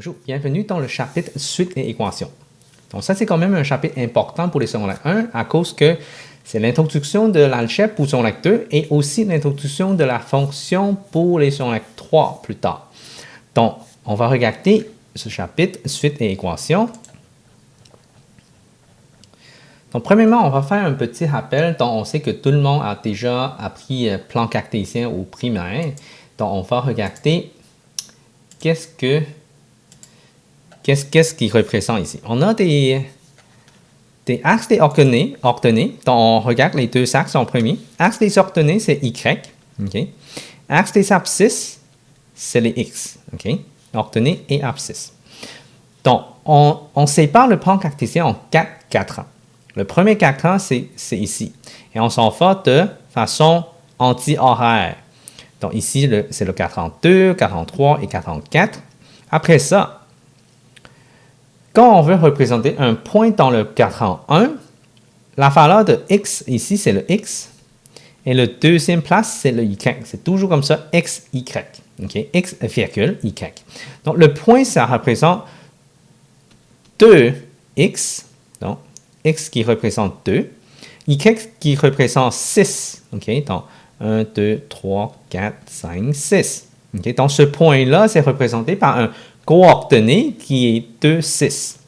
Bonjour, bienvenue dans le chapitre Suite et équations. Donc ça, c'est quand même un chapitre important pour les secondaires 1 à cause que c'est l'introduction de l'algèbre pour secondaire 2 et aussi l'introduction de la fonction pour les secondaires 3 plus tard. Donc, on va regarder ce chapitre Suite et équations. Donc, premièrement, on va faire un petit rappel. Donc, on sait que tout le monde a déjà appris plan cartésien au primaire. Donc, on va regarder qu'est-ce qu'il représente ici. On a des axes des ordonnées. Donc, on regarde les deux axes en premier. Axe des ordonnées, c'est Y. Okay. Axe des abscisses, c'est les X. Okay. Ordonnées et abscisses. Donc, on sépare le plan cartésien en 4 quadrants. Le premier quadrant, c'est ici. Et on s'en fait de façon anti-horaire. Donc, ici, c'est le quadrant 2, quadrant 3 et quadrant 4. Après ça, quand on veut représenter un point dans le quadrant 1, la valeur de x ici, c'est le x. Et le deuxième place, c'est le y. C'est toujours comme ça, x, y. Okay? X, virgule, y. Donc, le point, ça représente 2x. Donc, x qui représente 2. Y qui représente 6. Okay? Donc, 1, 2, 3, 4, 5, 6. Okay? Donc, ce point-là, c'est représenté par un coordonnée qui est 2, 6.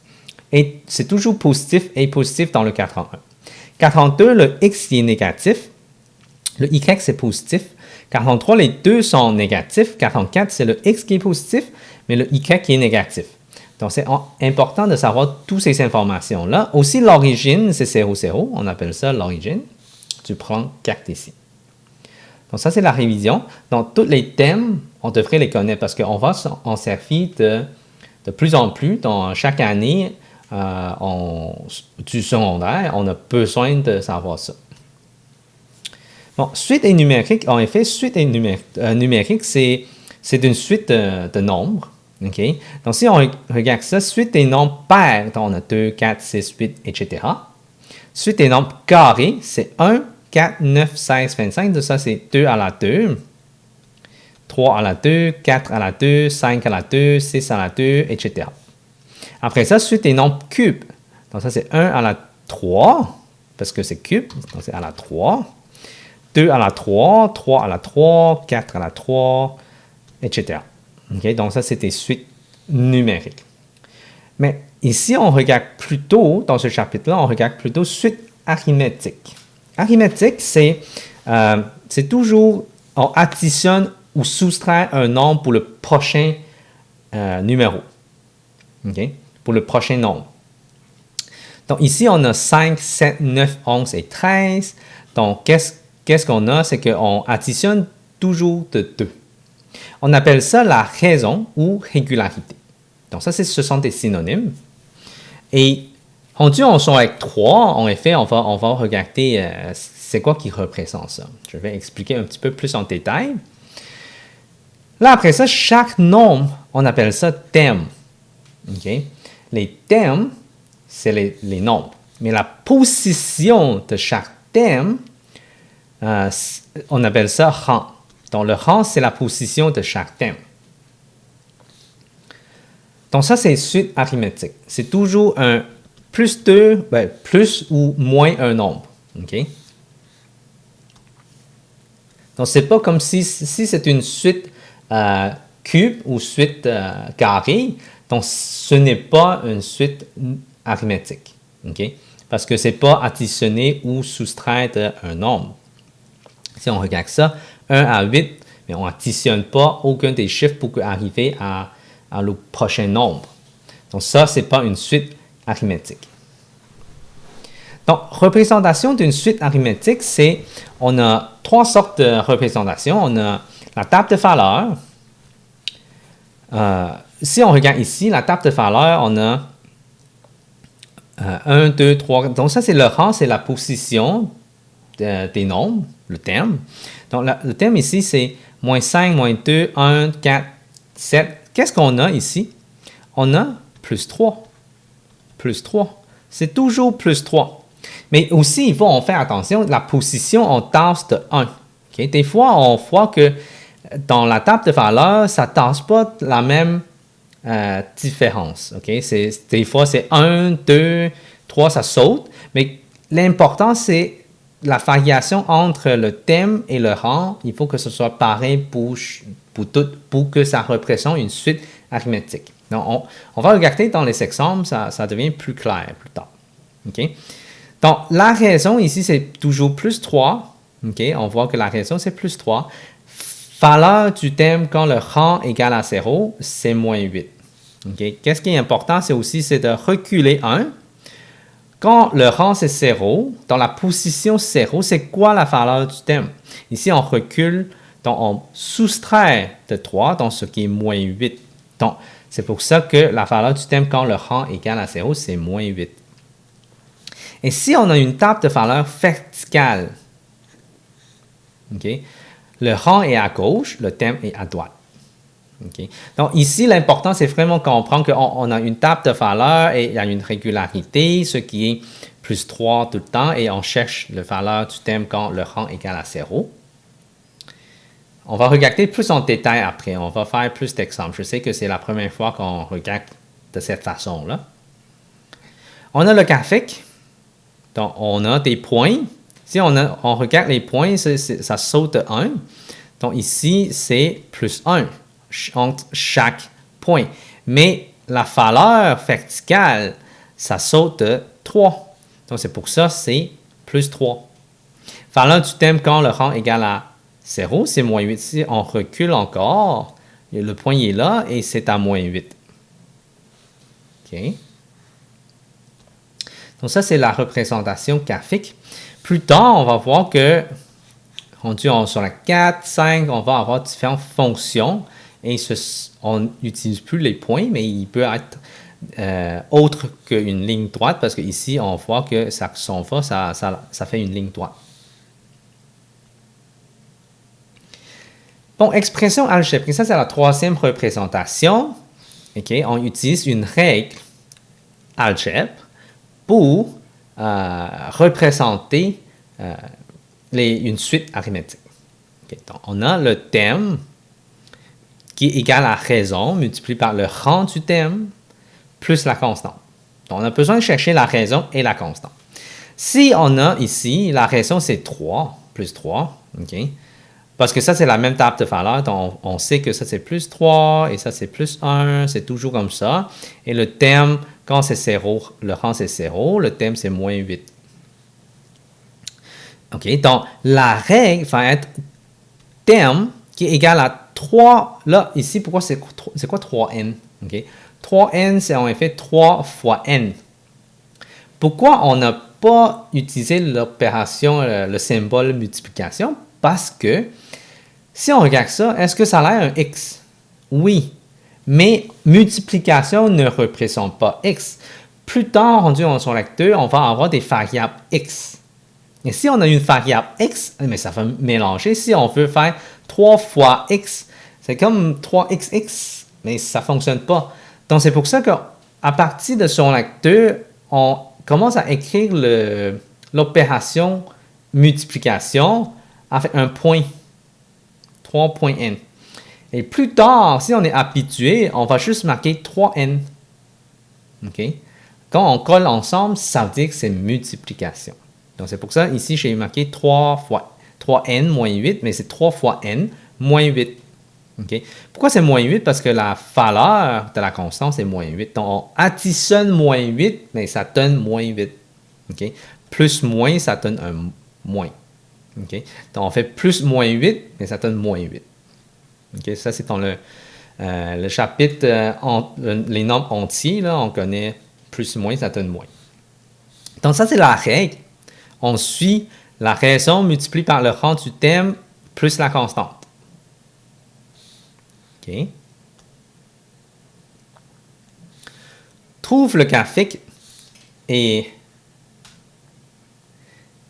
Et c'est toujours positif et positif dans le quadrant 1. Quadrant 2, le x qui est négatif. Le y, c'est positif. Quadrant 3, les deux sont négatifs. Quadrant 4, c'est le x qui est positif, mais le y qui est négatif. Donc, c'est important de savoir toutes ces informations-là. Aussi, l'origine, c'est 0, 0. On appelle ça l'origine du plan cartésien. Donc, ça, c'est la révision. Donc, tous les thèmes, on devrait les connaître parce qu'on va en servir de plus en plus. Dans chaque année du secondaire, on a besoin de savoir ça. Bon, suite et numérique, en effet, suite et numérique, c'est une suite de nombres. Okay? Donc, si on regarde ça, suite des nombres pairs, donc on a 2, 4, 6, 8, etc. Suite des nombres carrés, c'est 1, 4, 9, 16, 25. Donc, ça, c'est 2 à la 2. 3 à la 2, 4 à la 2, 5 à la 2, 6 à la 2, etc. Après ça, suite des nombres cubes. Donc, ça, c'est 1 à la 3, parce que c'est cube. Donc, c'est à la 3. 2 à la 3, 3 à la 3, 4 à la 3, etc. Okay? Donc, ça, c'est des suites numériques. Mais ici, on regarde plutôt, dans ce chapitre-là, on regarde plutôt suite arithmétique. Arithmétique, c'est toujours, on additionne ou soustrait un nombre pour le prochain numéro. Okay? Pour le prochain nombre. Donc, ici, on a 5, 7, 9, 11 et 13. Donc, qu'est-ce qu'on a? C'est qu'on additionne toujours de 2. On appelle ça la raison ou régularité. Donc, ça, ce sont des synonymes. Et rendu en son avec 3, en effet, on va regarder c'est quoi qui représente ça. Je vais expliquer un petit peu plus en détail. Là, après ça, chaque nombre, on appelle ça thème. Okay? Les thèmes, c'est les nombres. Mais la position de chaque thème, on appelle ça rang. Donc, le rang, c'est la position de chaque thème. Donc, ça, c'est suite arithmétique. C'est toujours un plus 2, plus ou moins un nombre. Okay? Donc, ce n'est pas comme si c'est une suite cube ou suite carrée. Donc, ce n'est pas une suite arithmétique. Okay? Parce que ce n'est pas additionner ou soustraire un nombre. Si on regarde ça, 1 à 8, mais on n'additionne pas aucun des chiffres pour arriver à le prochain nombre. Donc, ça, ce n'est pas une suite arithmétique. Donc, représentation d'une suite arithmétique, on a 3 sortes de représentations. On a la table de valeurs. Si on regarde ici, la table de valeurs, on a 1, 2, 3. Donc, ça, c'est le rang, c'est la position des nombres, le terme. Donc, le terme ici, c'est moins 5, moins 2, 1, 4, 7. Qu'est-ce qu'on a ici? On a plus 3. Plus 3. C'est toujours plus 3. Mais aussi, il faut en faire attention, la position, on tasse de 1. Okay? Des fois, on voit que dans la table de valeurs, ça ne tasse pas la même différence. OK? Des fois, c'est 1, 2, 3, ça saute. Mais l'important, c'est la variation entre le thème et le rang. Il faut que ce soit pareil pour que ça représente une suite arithmétique. Donc, on va regarder dans les exemples, ça devient plus clair plus tard. OK? Donc, la raison ici, c'est toujours plus 3. OK? On voit que la raison, c'est plus 3. Valeur du thème quand le rang égale à 0, c'est moins 8. Okay? Qu'est-ce qui est important, c'est de reculer 1. Quand le rang c'est 0, dans la position 0, c'est quoi la valeur du thème? Ici, on recule, donc on soustrait de 3, donc ce qui est moins 8. Donc, c'est pour ça que la valeur du thème quand le rang égale à 0, c'est moins 8. Et si on a une table de valeur verticale, okay, le rang est à gauche, le thème est à droite. Okay. Donc ici, l'important, c'est vraiment comprendre qu'on a une table de valeur et il y a une régularité, ce qui est plus 3 tout le temps, et on cherche la valeur du thème quand le rang est égal à 0. On va regarder plus en détail après, on va faire plus d'exemples. Je sais que c'est la première fois qu'on regarde de cette façon-là. On a le graphique, donc on a des points. Si on regarde les points, ça saute de 1. Donc ici, c'est plus 1 entre chaque point. Mais la valeur verticale, ça saute de 3. Donc, c'est pour ça, c'est plus 3. Valeur du thème quand le rang est égal à 0, c'est moins 8. Si on recule encore, le point est là et c'est à moins 8. OK. Donc, ça, c'est la représentation graphique. Plus tard, on va voir que, sur la 4, 5, on va avoir différentes fonctions. Et on n'utilise plus les points, mais il peut être autre qu'une ligne droite, parce qu'ici, on voit que ça fait une ligne droite. Bon, expression algébrique, ça c'est la troisième représentation. Okay? On utilise une règle algèbre pour représenter une suite arithmétique. Okay? Donc, on a le thème qui est égal à raison multiplié par le rang du thème plus la constante. Donc, on a besoin de chercher la raison et la constante. Si on a ici, la raison c'est 3, plus 3, OK? Parce que ça, c'est la même table de valeur, donc on sait que ça c'est plus 3 et ça c'est plus 1, c'est toujours comme ça. Et le thème, quand c'est 0, le rang c'est 0, le thème c'est moins 8. OK? Donc, la règle va être thème qui est égal à 3, là, ici, pourquoi c'est quoi 3n? Okay? 3n, c'est en effet 3 fois n. Pourquoi on n'a pas utilisé l'opération, le symbole multiplication? Parce que, si on regarde ça, est-ce que ça a l'air un x? Oui, mais multiplication ne représente pas x. Plus tard, rendu en son lecteur, on va avoir des variables x. Et si on a une variable x, mais ça va mélanger. Si on veut faire 3 fois x, c'est comme 3xx, mais ça ne fonctionne pas. Donc, c'est pour ça qu'à partir de son lecteur, on commence à écrire l'opération multiplication avec un point, 3.n. Et plus tard, si on est habitué, on va juste marquer 3n. OK? Quand on colle ensemble, ça veut dire que c'est multiplication. Donc, c'est pour ça, ici, j'ai marqué 3 fois 3n moins 8, mais c'est 3 fois n moins 8. Okay? Pourquoi c'est moins 8? Parce que la valeur de la constante, c'est moins 8. Donc, on additionne moins 8, mais ça donne moins 8. Okay? Plus moins, ça donne un moins. Okay? Donc, on fait plus moins 8, mais ça donne moins 8. Okay? Ça, c'est dans le chapitre, les nombres entiers, là, on connaît plus moins, ça donne moins. Donc, ça, c'est la règle. On suit la raison multipliée par le rang du thème plus la constante. OK. Trouve le graphique et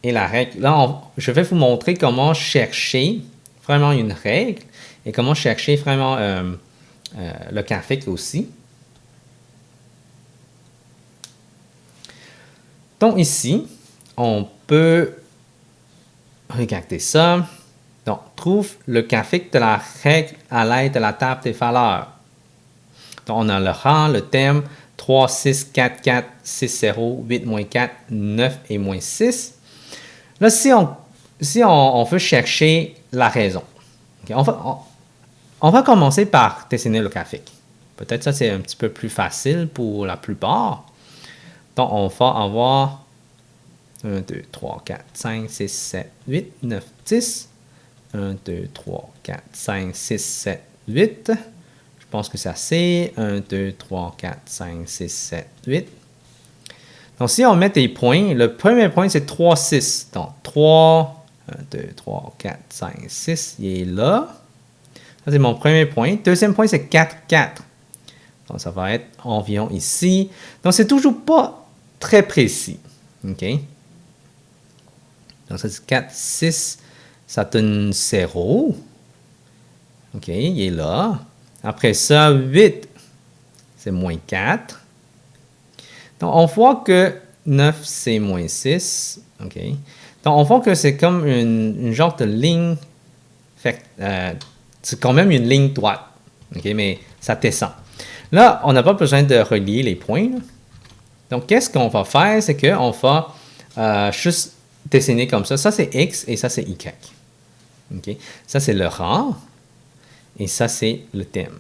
la règle. Là, je vais vous montrer comment chercher vraiment une règle et comment chercher vraiment le graphique aussi. Donc ici, on peut regarder ça. Donc, trouve le graphique de la règle à l'aide de la table des valeurs. Donc, on a le rang, le thème, 3, 6, 4, 4, 6, 0, 8, moins 4, 9 et moins 6. Là, si on veut chercher la raison, okay, on va commencer par dessiner le graphique. Peut-être ça, c'est un petit peu plus facile pour la plupart. Donc, on va avoir 1, 2, 3, 4, 5, 6, 7, 8, 9, 10. 1, 2, 3, 4, 5, 6, 7, 8. Je pense que c'est assez. 1, 2, 3, 4, 5, 6, 7, 8. Donc, si on met des points, le premier point, c'est 3, 6. Donc, 3, 1, 2, 3, 4, 5, 6, il est là. Ça, c'est mon premier point. Deuxième point, c'est 4, 4. Donc, ça va être environ ici. Donc, c'est toujours pas très précis. OK? Donc, ça, c'est 4, 6. Ça donne 0. OK, il est là. Après ça, 8, c'est moins 4. Donc, on voit que 9, c'est moins 6. OK. Donc, on voit que c'est comme une genre de ligne. C'est quand même une ligne droite. OK, mais ça descend. Là, on n'a pas besoin de relier les points. Là. Donc, qu'est-ce qu'on va faire? C'est qu'on va juste dessiner comme ça. Ça, c'est X et ça, c'est Y. OK. Ça, c'est le rang. Et ça, c'est le thème.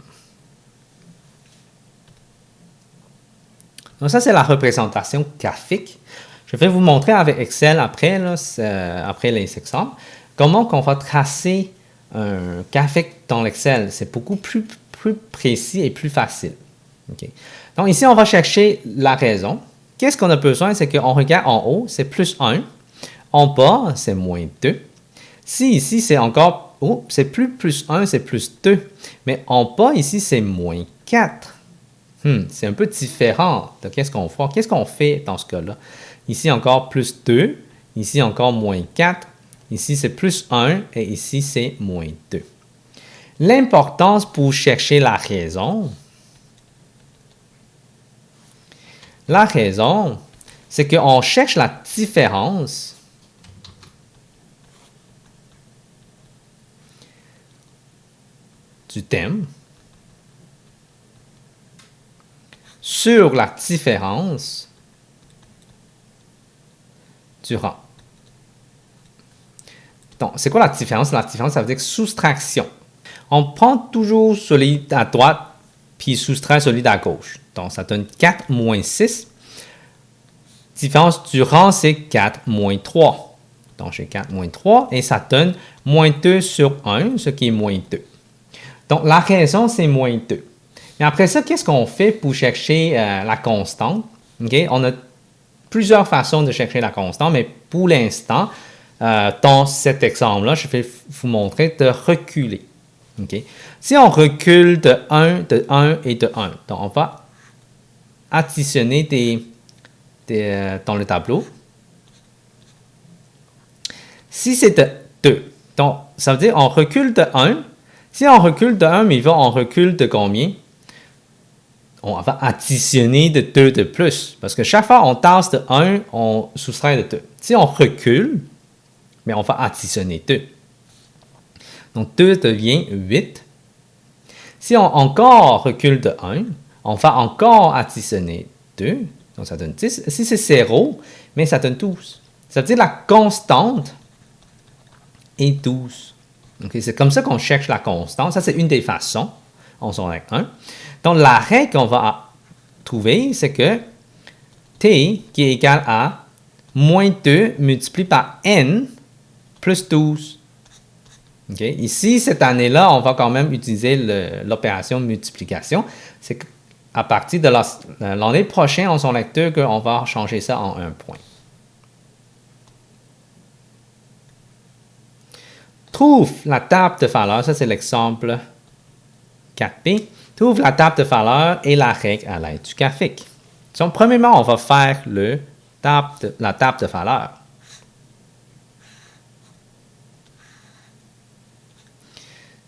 Donc, ça, c'est la représentation graphique. Je vais vous montrer avec Excel après, là, après les exemples, comment on va tracer un graphique dans l'Excel. C'est beaucoup plus précis et plus facile. Okay. Donc, ici, on va chercher la raison. Qu'est-ce qu'on a besoin? C'est qu'on regarde en haut, c'est plus 1. En bas, c'est moins 2. Si ici, c'est encore, c'est plus 1, c'est plus 2. Mais en bas, ici, c'est moins 4. C'est un peu différent de qu'est-ce qu'on fait. Qu'est-ce qu'on fait dans ce cas-là? Ici, encore plus 2. Ici, encore moins 4. Ici, c'est plus 1. Et ici, c'est moins 2. L'importance pour chercher la raison, c'est qu'on cherche la différence du thème sur la différence du rang. Donc, c'est quoi la différence? La différence, ça veut dire soustraction. On prend toujours celui à droite, puis soustrait celui à gauche. Donc, ça donne 4 moins 6. Différence du rang, c'est 4 moins 3. Donc, j'ai 4 moins 3 et ça donne moins 2 sur 1, ce qui est moins 2. Donc, la raison, c'est moins 2. Et après ça, qu'est-ce qu'on fait pour chercher la constante? Okay? On a plusieurs façons de chercher la constante, mais pour l'instant, dans cet exemple-là, je vais vous montrer de reculer. Okay? Si on recule de 1 et de 1, donc on va additionner dans le tableau. Si c'est de 2, donc ça veut dire on recule de 1. Si on recule de 1, mais on recule de combien? On va additionner de 2 de plus. Parce que chaque fois on tasse de 1, on soustrait de 2. Si on recule, mais on va additionner 2. Donc 2 devient 8. Si on encore recule de 1, on va encore additionner 2. Donc ça donne 10. Si c'est 0, mais ça donne 12. Ça veut dire la constante est 12. Okay, c'est comme ça qu'on cherche la constante. Ça, c'est une des façons. On s'en règle 1. Donc, la règle qu'on va trouver, c'est que t qui est égal à moins 2 multiplié par n plus 12. Okay? Ici, cette année-là, on va quand même utiliser l'opération de multiplication. C'est à partir de l'année prochaine, en son lecteur, qu'on va changer ça en un point. Trouve la table de valeurs, ça c'est l'exemple 4b. Trouve la table de valeurs et la règle à l'aide du graphique. Donc, premièrement, on va faire la table de valeurs.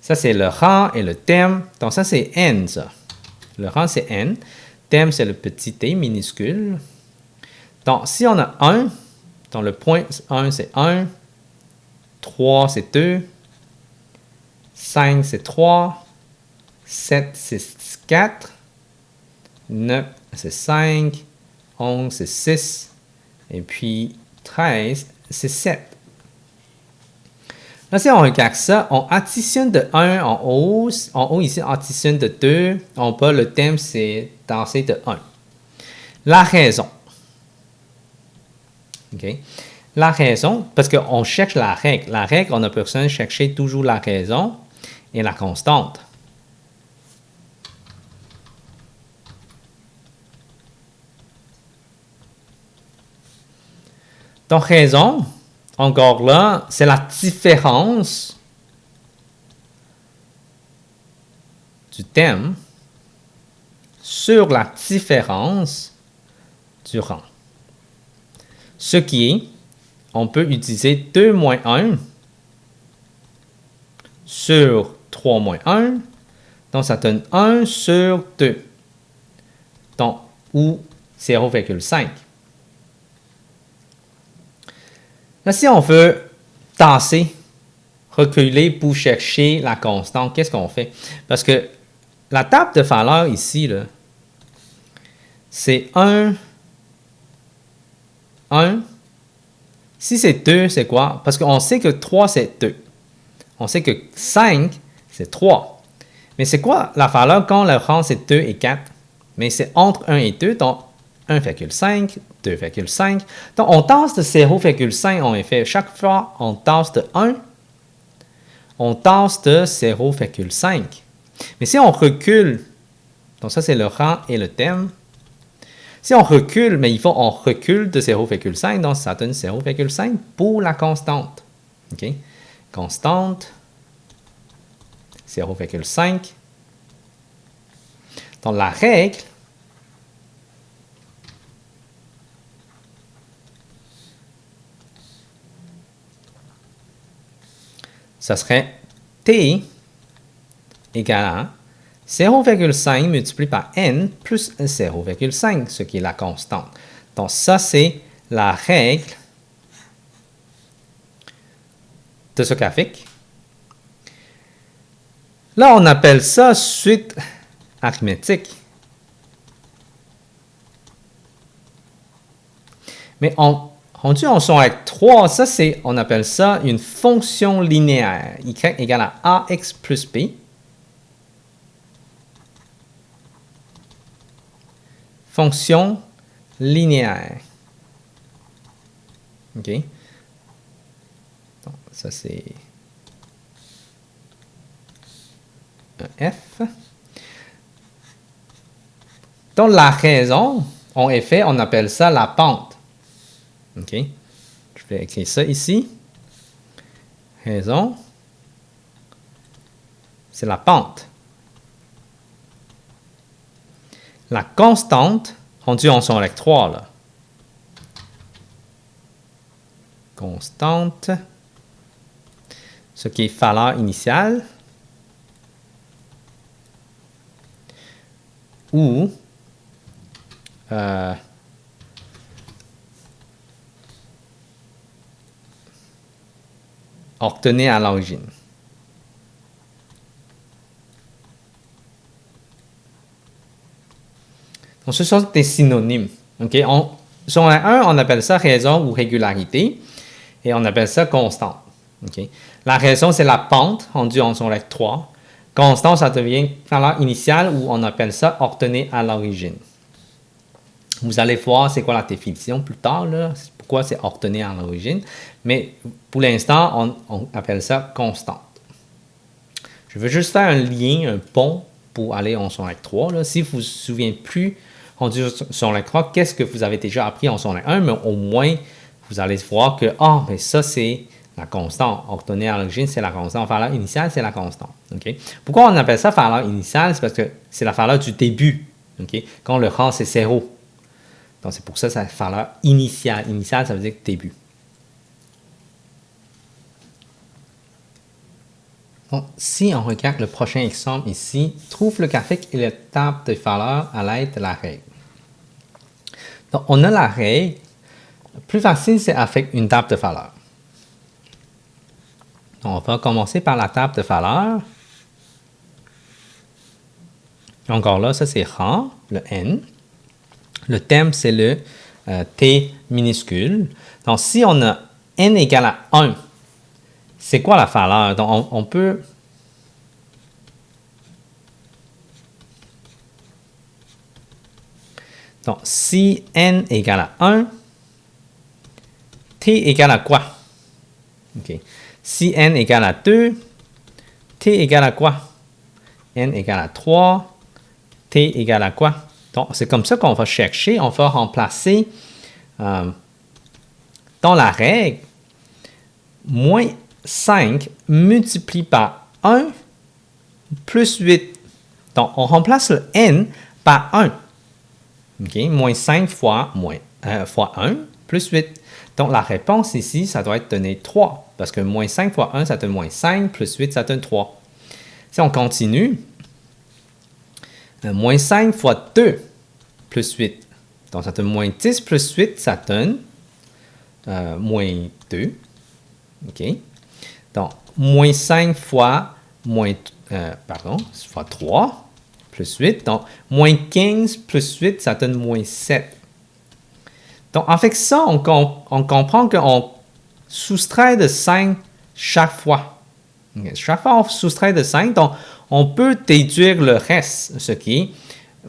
Ça, c'est le rang et le thème. Donc, ça, c'est n, ça. Le rang, c'est n. Thème, c'est le petit t minuscule. Donc, si on a 1, donc le point 1, c'est 1. 3, c'est 2. 5, c'est 3. 7, c'est 4. 9, c'est 5. 11, c'est 6. Et puis 13, c'est 7. Là, si on regarde ça, on additionne de 1 en haut. En haut, ici, on additionne de 2. En bas, le thème, c'est danser de 1. La raison. OK? La raison, parce qu'on cherche la règle. La règle, on a besoin de chercher toujours la raison et la constante. Donc, raison, encore là, c'est la différence du thème sur la différence du rang. Ce qui est, on peut utiliser 2 moins 1 sur 3 moins 1. Donc, ça donne 1 sur 2. Donc, ou 0,5. Là, si on veut tasser, reculer pour chercher la constante, qu'est-ce qu'on fait? Parce que la table de valeur ici, c'est 1, 1. Si c'est 2, c'est quoi? Parce qu'on sait que 3, c'est 2. On sait que 5, c'est 3. Mais c'est quoi la valeur quand le rang, c'est 2 et 4? Mais c'est entre 1 et 2, donc 1,5, 2,5. Donc, on tasse de 0,5 en effet. Chaque fois, on tasse de 1, on tasse de 0,5. Mais si on recule, donc ça, c'est le rang et le thème. Si on recule, mais on recule de 0,5, donc ça donne 0,5 pour la constante. OK? Constante, 0,5. Donc, la règle, ça serait T égale à 0,5 multiplié par n plus 0,5, ce qui est la constante. Donc, ça, c'est la règle de ce graphique. Là, on appelle ça suite arithmétique. Mais rendu en son avec 3, ça, on appelle ça une fonction linéaire. Y égale à ax plus b. Fonction linéaire. OK? Donc, ça, c'est un F. Donc, la raison, en effet, on appelle ça la pente. OK? Je vais écrire ça ici. Raison, c'est la pente. La constante, rendue en son avec 3, là. Constante, ce qui est valeur initiale, ou obtenue à l'origine. Donc, ce sont des synonymes. Okay? Si on a un, on appelle ça raison ou régularité, et on appelle ça constante. Okay? La raison, c'est la pente, rendue en son avec 3. Constante, ça devient valeur initiale, ou on appelle ça obtenue à l'origine. Vous allez voir c'est quoi la définition plus tard, là, pourquoi c'est obtenu à l'origine. Mais pour l'instant, on appelle ça constante. Je veux juste faire un lien, un pont pour aller en son avec 3. Là. Si vous ne vous souvenez plus en son avec 3, qu'est-ce que vous avez déjà appris en son avec 1, mais au moins, vous allez voir que mais ça, c'est la constante. Obtenue à l'origine, c'est la constante. Valeur initiale, c'est la constante. Okay? Pourquoi on appelle ça valeur initiale? C'est parce que c'est la valeur du début. Okay? Quand le rang, c'est 0. Donc, c'est pour ça que c'est la valeur initiale. Initiale, ça veut dire début. Donc, si on regarde le prochain exemple ici, trouve le graphique et la table de valeurs à l'aide de la règle. Donc, on a la règle. Le plus facile, c'est avec une table de valeurs. Donc, on va commencer par la table de valeurs. Encore là, ça c'est rang, le N. Le terme, c'est le T minuscule. Donc, si on a N égale à 1, c'est quoi la valeur? Donc, on peut... Donc, si N égale à 1, T égale à quoi? Okay. Si N égale à 2, T égale à quoi? N égale à 3, T égale à quoi? Donc, c'est comme ça qu'on va chercher. On va remplacer dans la règle moins 5 multiplié par 1 plus 8. Donc, on remplace le N par 1. Okay? Moins 5 fois 1 plus 8. Donc, la réponse ici, ça doit être donné 3. Parce que moins 5 fois 1, ça donne moins 5, plus 8, ça donne 3. Si on continue, moins 5 fois 2 plus 8. Donc, ça donne moins 10 plus 8, ça donne moins 2. OK? Donc, moins 5 fois, fois 3 plus 8. Donc, moins 15 plus 8, ça donne moins 7. Donc, avec ça, on comprend qu'on soustrait de 5 chaque fois. Okay. Chaque fois, on soustrait de 5. Donc, on peut déduire le reste, ce qui est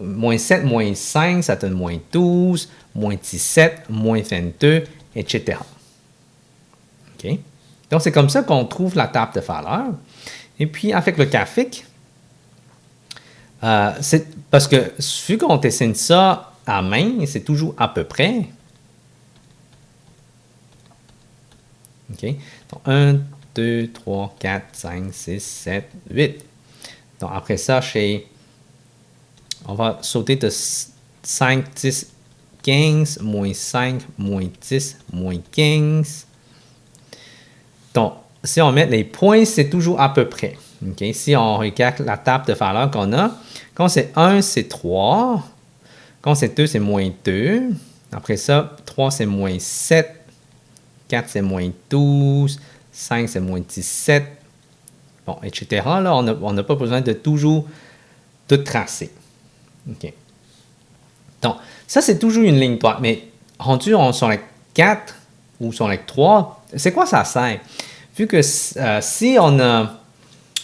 moins 7, moins 5, ça donne moins 12, moins 17, moins 22, etc. Okay. Donc, c'est comme ça qu'on trouve la table de valeurs. Et puis, avec le graphique, c'est parce que vu qu'on dessine ça à main, c'est toujours à peu près. OK? Donc, 1, 2, 3, 4, 5, 6, 7, 8. Donc, après ça, on va sauter de 5, 10, 15, moins 5, moins 10, moins 15. Donc, si on met les points, c'est toujours à peu près. Okay? Si on regarde la table de valeurs qu'on a, quand c'est 1, c'est 3. Quand c'est 2, c'est moins 2. Après ça, 3, c'est moins 7. 4, c'est moins 12. 5, c'est moins 17. Bon, etc. Là, on n'a pas besoin de toujours tout tracer. OK. Donc, ça, c'est toujours une ligne droite. Mais rendu sur les 4 ou sur les 3, c'est quoi ça sert? Vu que si on a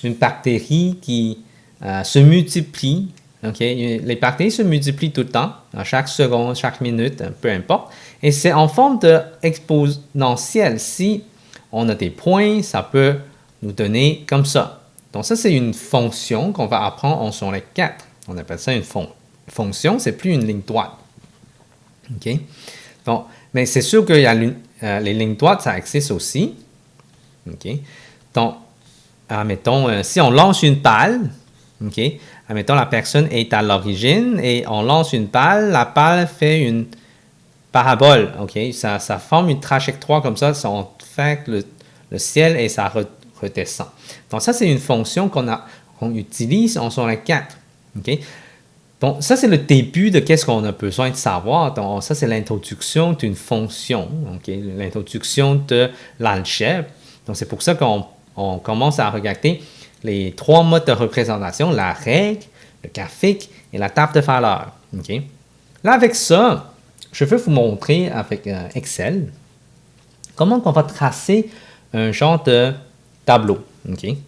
une bactérie qui se multiplie, okay, les bactéries se multiplient tout le temps, à chaque seconde, chaque minute, peu importe, et c'est en forme de exponentielle. Si on a des points, ça peut nous donner comme ça. Donc ça, c'est une fonction qu'on va apprendre en sur les 4. On appelle ça une fonction, c'est plus une ligne droite. OK? Donc, mais c'est sûr qu'il y a les lignes droites, ça existe aussi. OK? Donc, admettons, si on lance une balle, OK? Admettons, la personne est à l'origine et on lance une balle, la balle fait une parabole, OK? Ça forme une trajectoire comme ça, on fait le ciel et ça redescend. Donc, ça, c'est une fonction qu'on utilise sur les 4. OK? Donc, ça, c'est le début de qu'est-ce qu'on a besoin de savoir. Donc, ça, c'est l'introduction d'une fonction, okay? L'introduction de l'algèbre. Donc, c'est pour ça qu'on commence à regarder les 3 modes de représentation, la règle, le graphique et la table de valeurs. Okay? Là, avec ça, je veux vous montrer avec Excel comment on va tracer un genre de tableau. Okay?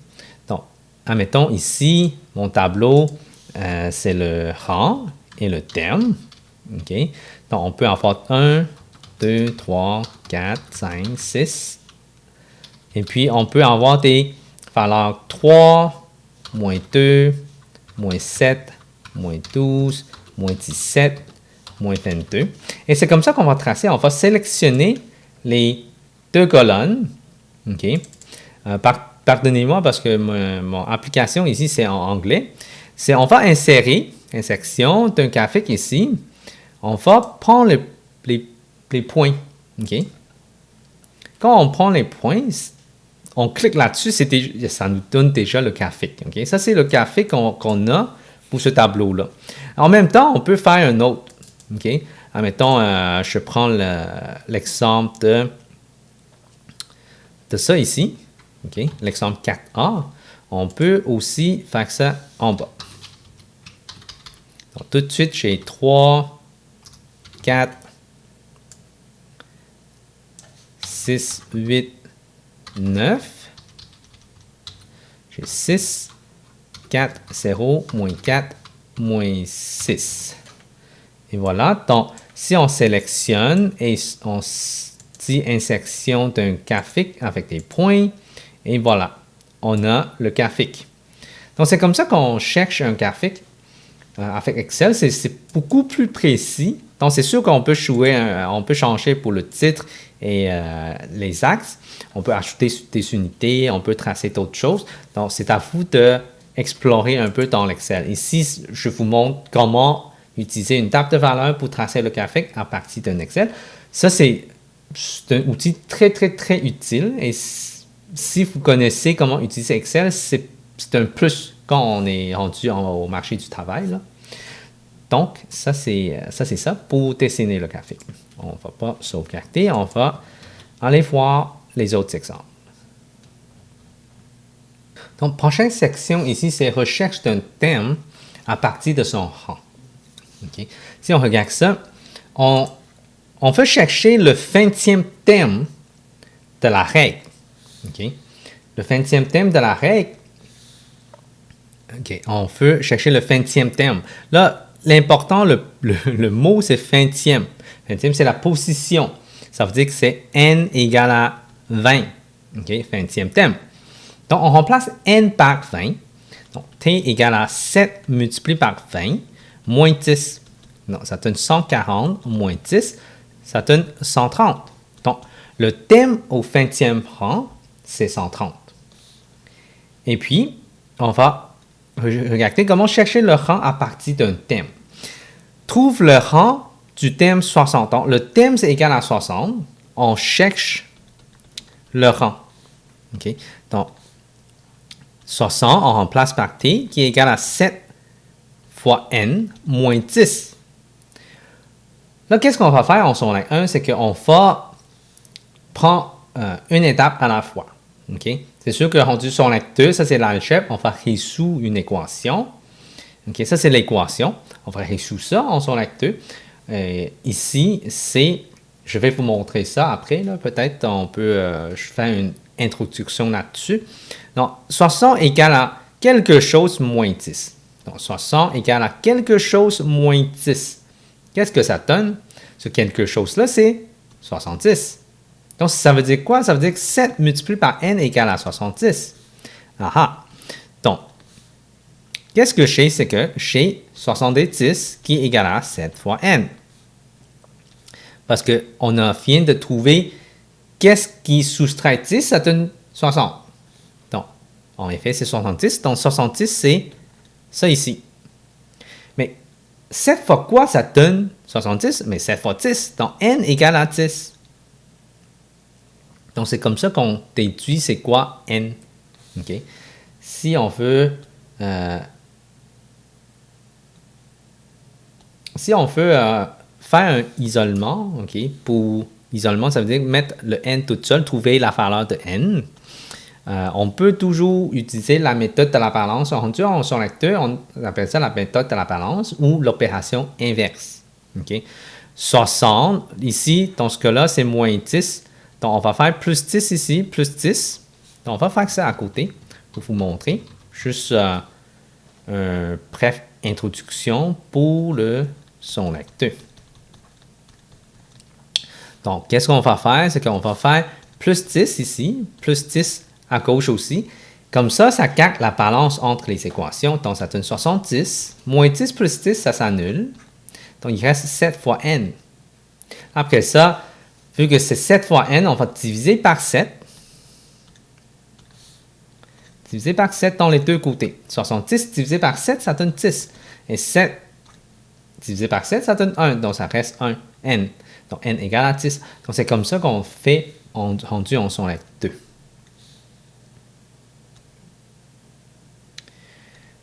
Donc, admettons ici, mon tableau, c'est le rang et le terme. Okay? Donc, on peut avoir 1, 2, 3, 4, 5, 6. Et puis, on peut avoir des valeurs 3, moins 2, moins 7, moins 12, moins 17, moins 22. Et c'est comme ça qu'on va tracer. On va sélectionner les 2 colonnes. OK? Pardonnez-moi parce que mon application ici, c'est en anglais. On va insérer, insertion d'un graphique ici. On va prendre les points. OK? Quand on prend les points, on clique là-dessus, ça nous donne déjà le graphique. Okay? Ça, c'est le graphique qu'on a pour ce tableau-là. En même temps, on peut faire un autre. Okay? Admettons, je prends l'exemple de ça ici. Okay? L'exemple 4A. On peut aussi faire ça en bas. Donc, tout de suite, j'ai 3, 4, 6, 8, 9. J'ai 6, 4, 0, moins 4, moins 6. Et voilà. Donc, si on sélectionne et on dit insertion d'un graphique avec des points, et voilà, on a le graphique. Donc, c'est comme ça qu'on cherche un graphique avec Excel. C'est beaucoup plus précis. Donc, c'est sûr qu'on peut on peut changer pour le titre et les axes. On peut ajouter des unités, on peut tracer d'autres choses. Donc, c'est à vous d'explorer un peu dans l'Excel. Ici, je vous montre comment utiliser une table de valeurs pour tracer le graphique à partir d'un Excel. Ça, c'est un outil très, très, très utile. Et si vous connaissez comment utiliser Excel, c'est un plus quand on est rendu au marché du travail, là. Donc, ça, c'est ça pour dessiner le graphique. On ne va pas sauvegarder, on va aller voir les autres exemples. Donc, prochaine section ici, c'est recherche d'un thème à partir de son rang. Okay. Si on regarde ça, on veut chercher le 20e thème de la règle. Okay. Le 20e thème de la règle, okay. On veut chercher le 20e thème. Là, l'important, le mot, c'est 20e. 20e, c'est la position. Ça veut dire que c'est n égale à 20. OK, 20e thème. Donc, on remplace n par 20. Donc, t égale à 7 multiplié par 20, moins 10. Donc, ça donne 140, moins 10, ça donne 130. Donc, le thème au 20e rang, c'est 130. Et puis, on va regarder comment chercher le rang à partir d'un thème. Trouve le rang du thème 60. Donc, le thème, c'est égal à 60. On cherche le rang. Okay? Donc, 60, on remplace par t, qui est égal à 7 fois n moins 10. Là, qu'est-ce qu'on va faire en son 1? C'est qu'on va prendre une étape à la fois. Okay? C'est sûr que rendu sur l'acte 2, ça c'est l'algèbre, on va résoudre une équation. Okay? Ça c'est l'équation. On va résoudre ça en son acte 2. Ici, je vais vous montrer ça après. Peut-être on peut faire une introduction là-dessus. Donc, 60 égale à quelque chose moins 10. Donc, 60 égale à quelque chose moins 10. Qu'est-ce que ça donne? Ce quelque chose-là, c'est 70. Donc, ça veut dire quoi? Ça veut dire que 7 multiplié par n égale à 70. Aha! Donc, qu'est-ce que j'ai? C'est que j'ai 70 qui est égal à 7 fois n. Parce qu'on vient de trouver qu'est-ce qui soustrait 10, ça donne 60. Donc, en effet, c'est 70. Donc, 70, c'est ça ici. Mais 7 fois quoi, ça donne 70? Mais 7 fois 10. Donc, n égale à 10. Donc, c'est comme ça qu'on déduit c'est quoi n. Okay? Si on veut... faire un isolement, okay, pour isolement, ça veut dire mettre le n tout seul, trouver la valeur de n. On peut toujours utiliser la méthode de la balance. En son lecteur, on appelle ça la méthode de la balance ou l'opération inverse. Okay. 60, ici, dans ce cas-là, c'est moins 10. Donc, on va faire plus 10 ici, plus 10. Donc, on va faire ça à côté pour vous montrer. Juste une brève introduction pour son lecteur. Donc, qu'est-ce qu'on va faire? C'est qu'on va faire plus 10 ici, plus 10 à gauche aussi. Comme ça, ça calque la balance entre les équations. Donc, ça donne 70. Moins 10 plus 10, ça s'annule. Donc, il reste 7 fois n. Après ça, vu que c'est 7 fois n, on va diviser par 7. Diviser par 7 dans les deux côtés. 70 divisé par 7, ça donne 10. Et 7 divisé par 7, ça donne 1. Donc, ça reste 1, n. Donc, n égale à 10. Donc, c'est comme ça qu'on fait rendu en son acte 2.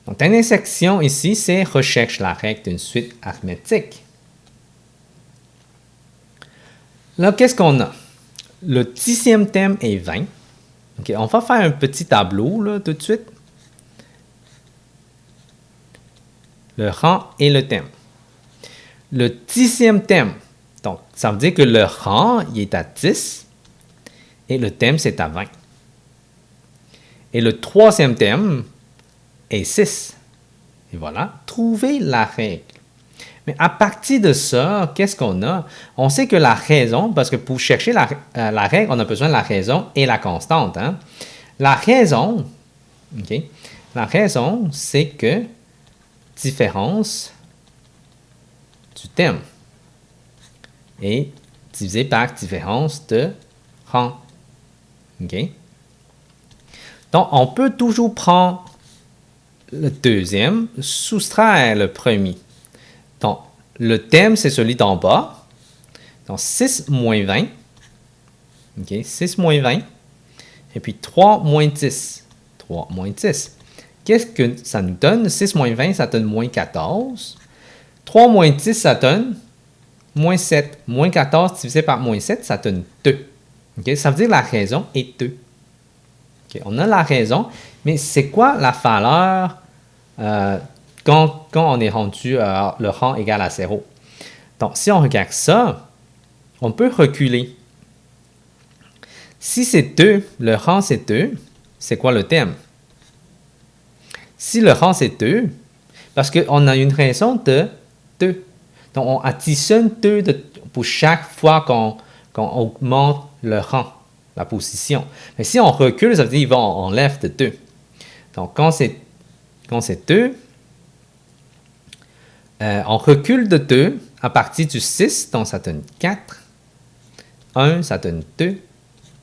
Donc, dernière section ici, c'est recherche la règle d'une suite arithmétique. Là, qu'est-ce qu'on a? Le 10e thème est 20. Okay, on va faire un petit tableau là, tout de suite. le rang et le thème. Le 10e thème, donc ça veut dire que le rang il est à 10 et le thème c'est à 20. Et le 3e thème est 6. Et voilà, trouvez la règle. Mais à partir de ça, qu'est-ce qu'on a? On sait que la raison, parce que pour chercher la règle, on a besoin de la raison et la constante. Hein? La raison, okay, la raison, c'est que différence du thème est divisé par différence de rang. Okay? Donc, on peut toujours prendre le deuxième, soustraire le premier. Donc, le thème, c'est celui d'en bas. Donc, 6 moins 20. OK, 6 moins 20. Et puis 3 moins 10. 3 moins 10. Qu'est-ce que ça nous donne? 6 moins 20, ça donne moins 14. 3 moins 10, ça donne moins 7. Moins 14 divisé par moins 7, ça donne 2. OK, ça veut dire que la raison est 2. OK, on a la raison, mais c'est quoi la valeur quand on est rendu le rang égal à 0? Donc, si on regarde ça, on peut reculer. Si c'est 2, le rang c'est 2, c'est quoi le thème? Si le rang c'est 2, parce qu'on a une raison de 2. Donc, on additionne 2 pour chaque fois qu'on augmente le rang, la position. Mais si on recule, ça veut dire qu'on enlève de 2. Donc, quand c'est 2, on recule de 2 à partir du 6, donc ça donne 4. 1, ça donne 2.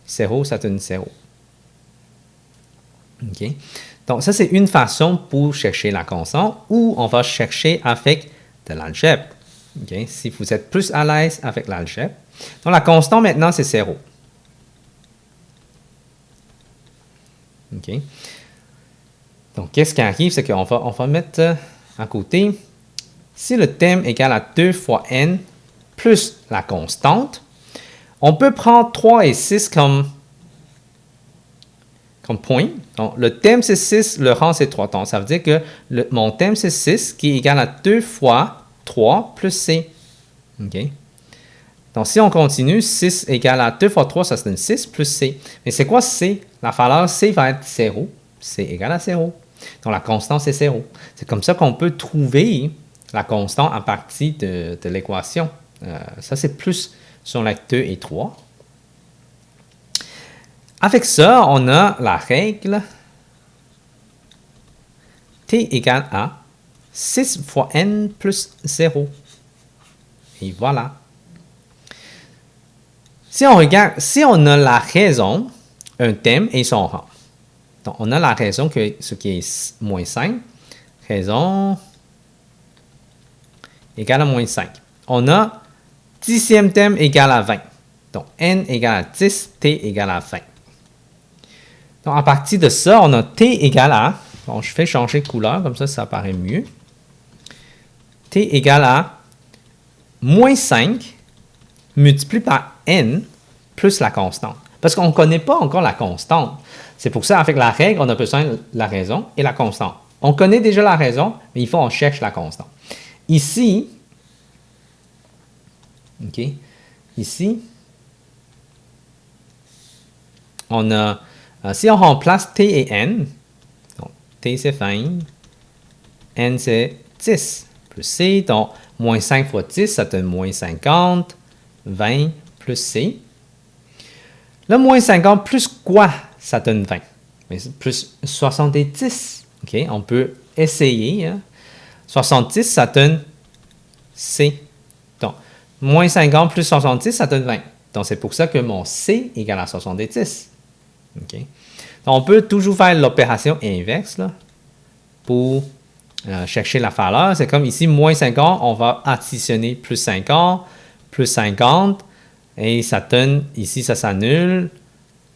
0, ça donne 0. OK? Donc, ça, c'est une façon pour chercher la constante ou on va chercher avec de l'algèbre. Okay? Si vous êtes plus à l'aise avec l'algèbre. Donc, la constante, maintenant, c'est 0. OK? Donc, qu'est-ce qui arrive? C'est qu'on va mettre à côté. Si le thème égale à 2 fois n plus la constante, on peut prendre 3 et 6 comme point. Donc, le thème, c'est 6, le rang, c'est 3. Donc, ça veut dire que mon thème, c'est 6, qui est égal à 2 fois 3 plus c. OK? Donc, si on continue, 6 égale à 2 fois 3, ça se donne 6 plus c. Mais c'est quoi c? La valeur c va être 0. c égale à 0. Donc, la constante, c'est 0. C'est comme ça qu'on peut trouver la constante à partir de l'équation. Ça, c'est plus sur la 2 et 3. Avec ça, on a la règle t égale à 6 fois n plus 0. Et voilà. Si on regarde, si on a la raison, un thème et son rang. Donc, on a la raison, ce qui est moins 5. Raison égale à moins 5. On a 10e thème égale à 20. Donc, n égale à 10, t égale à 20. Donc, à partir de ça, on a t égale à, bon, je fais changer de couleur, comme ça paraît mieux. T égale à moins 5 multiplié par n plus la constante. Parce qu'on ne connaît pas encore la constante. C'est pour ça, avec la règle, on a besoin de la raison et la constante. On connaît déjà la raison, mais il faut qu'on cherche la constante. Ici, OK, ici, on a, si on remplace t et n, donc t c'est 20, n c'est 10, plus c, donc moins 5 fois 10, ça donne moins 50, 20 plus c. Le moins 50 plus quoi, ça donne 20. Mais plus 70. OK, on peut essayer. Hein? 70, ça donne c. Donc, moins 50 plus 70, ça donne 20. Donc, c'est pour ça que mon c égale à 70. OK. Donc, on peut toujours faire l'opération inverse là, pour chercher la valeur. C'est comme ici, moins 50, on va additionner plus 50, plus 50. Et ça donne, ici, ça s'annule.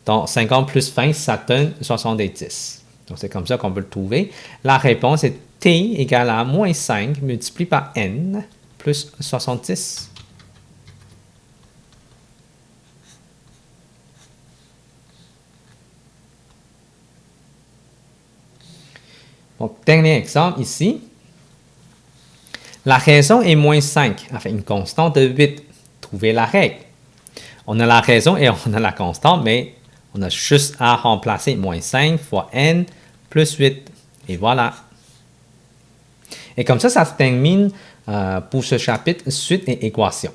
Donc, 50 plus 20, ça donne 70. Donc, c'est comme ça qu'on peut le trouver. La réponse est t égale à moins 5 multiplié par n plus 70. Donc, dernier exemple ici. La raison est moins 5, avec une constante de 8. Trouvez la règle. On a la raison et on a la constante, mais on a juste à remplacer moins 5 fois n plus 8. Et voilà. Et comme ça se termine pour ce chapitre suite et équation.